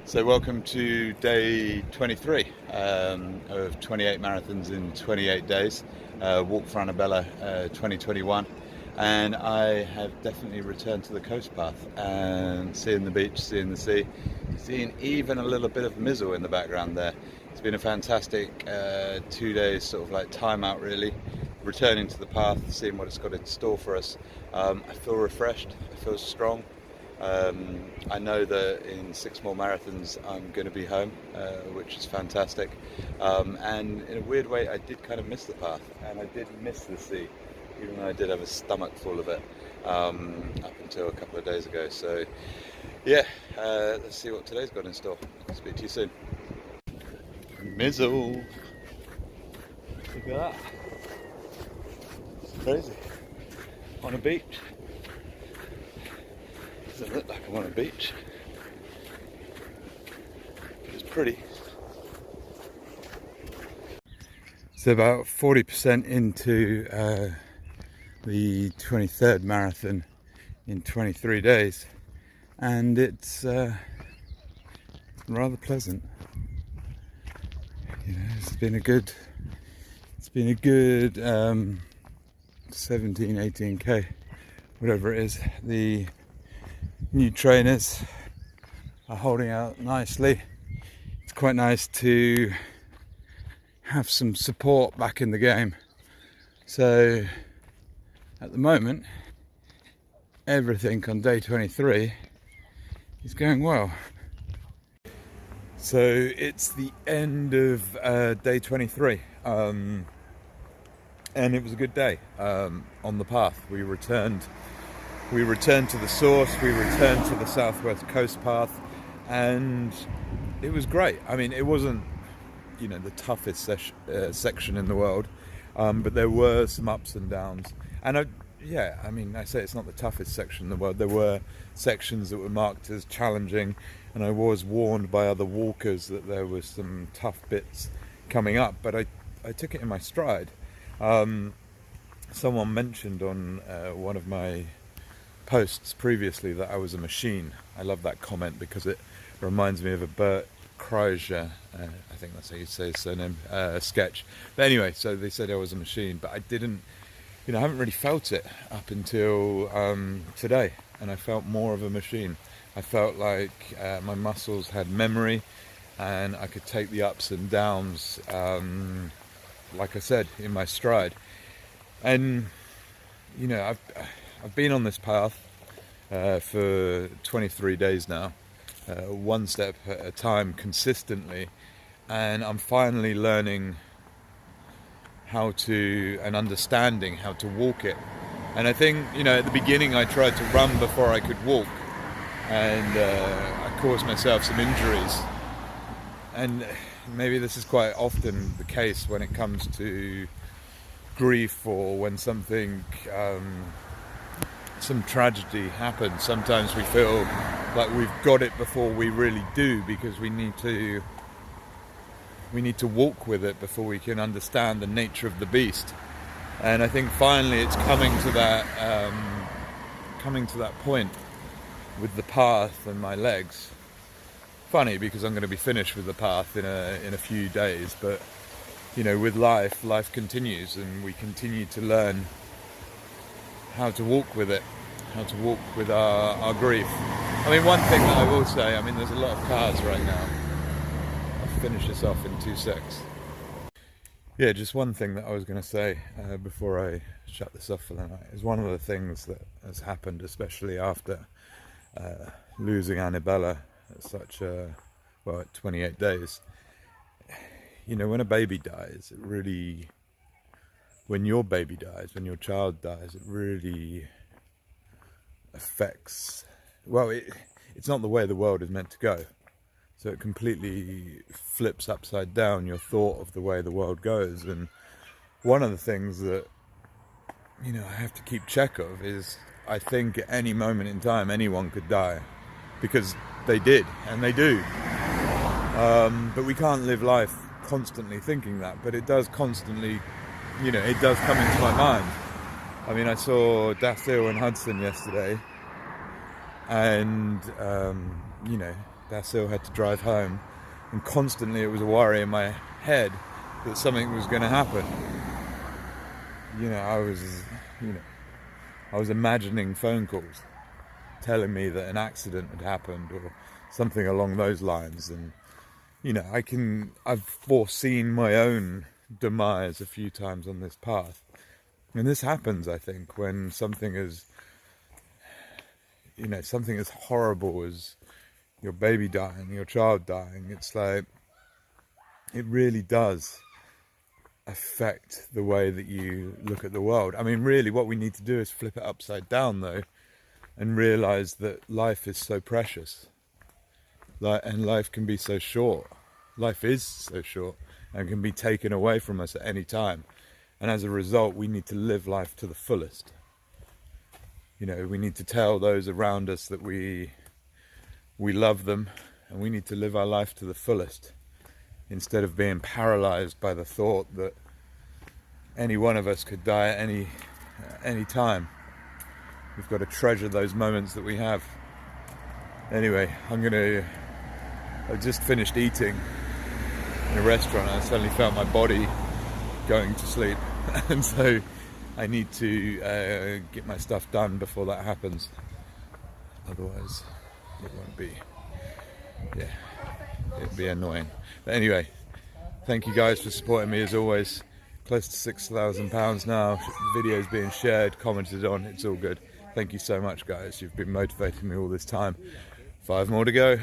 So welcome to day 23 of 28 marathons in 28 days, Walk for AnaBella 2021, and I have definitely returned to the coast path and seeing the beach, seeing the sea, seeing even a little bit of Mizzle in the background there. It's been a fantastic 2 days sort of like time out really, returning to the path, seeing what it's got in store for us. I feel refreshed, I feel strong. I know that in 6 more marathons I'm going to be home, which is fantastic. And in a weird way, I did kind of miss the path, and I did miss the sea, even though I did have a stomach full of it up until a couple of days ago. So, yeah, let's see what today's got in store. Speak to you soon. Mizzle. Look at that. It's crazy. On a beach. Doesn't look like I'm on a beach, but it's pretty. So about 40% into the 23rd marathon in 23 days, and it's rather pleasant. You know, it's been a good 17, 18k, whatever it is. The new trainers are holding out nicely. It's quite nice to have some support back in the game. So at the moment, everything on day 23 is going well. So it's the end of day 23, and it was a good day on the path. We returned to the source, we returned to the southwest coast path, and it was great. I mean, it wasn't, the toughest section in the world, but there were some ups and downs. And I say it's not the toughest section in the world. There were sections that were marked as challenging, and I was warned by other walkers that there were some tough bits coming up, but I took it in my stride. Someone mentioned on one of my posts previously that I was a machine. I love that comment because it reminds me of a Bert Kreischer, I think that's how you say his surname, sketch. But anyway, so they said I was a machine, but I didn't, I haven't really felt it up until today, and I felt more of a machine. I felt like my muscles had memory, and I could take the ups and downs, like I said, in my stride. And I've been on this path for 23 days now, one step at a time, consistently, and I'm finally learning and understanding how to walk it. And I think, at the beginning I tried to run before I could walk, and I caused myself some injuries. And maybe this is quite often the case when it comes to grief, or when something some tragedy happens. Sometimes we feel like we've got it before we really do, because we need to walk with it before we can understand the nature of the beast. And I think finally it's coming to that point with the path and my legs. Funny, because I'm going to be finished with the path in a few days, but with life continues, and we continue to learn how to walk with it, how to walk with our grief. I mean, one thing that I will say, there's a lot of cars right now. I'll finish this off in 2 secs. Yeah, just one thing that I was going to say before I shut this off for the night is one of the things that has happened, especially after losing AnaBella at at 28 days. When a baby dies, when your baby dies, when your child dies, it really affects, it's not the way the world is meant to go. So it completely flips upside down your thought of the way the world goes. And one of the things that, I have to keep check of is, I think at any moment in time, anyone could die, because they did, and they do. But we can't live life constantly thinking that, but it does constantly, it does come into my mind. I saw Dathil and Hudson yesterday, and I still had to drive home, and constantly it was a worry in my head that something was going to happen. I was imagining phone calls telling me that an accident had happened or something along those lines. And I've foreseen my own demise a few times on this path, and this happens, I think, when something as horrible as your baby dying, your child dying. It's like, it really does affect the way that you look at the world. I mean, really what we need to do is flip it upside down, though, and realize that life is so precious, and life can be so short. Life is so short and can be taken away from us at any time, and as a result we need to live life to the fullest. We need to tell those around us that we love them, and we need to live our life to the fullest, instead of being paralyzed by the thought that any one of us could die at any time. We've got to treasure those moments that we have. Anyway, I just finished eating in a restaurant, and I suddenly felt my body going to sleep, and so I need to get my stuff done before that happens. Otherwise, it'd be annoying. But anyway, thank you guys for supporting me as always. Close to £6,000 now. Videos being shared, commented on. It's all good. Thank you so much, guys. You've been motivating me all this time. 5 more to go.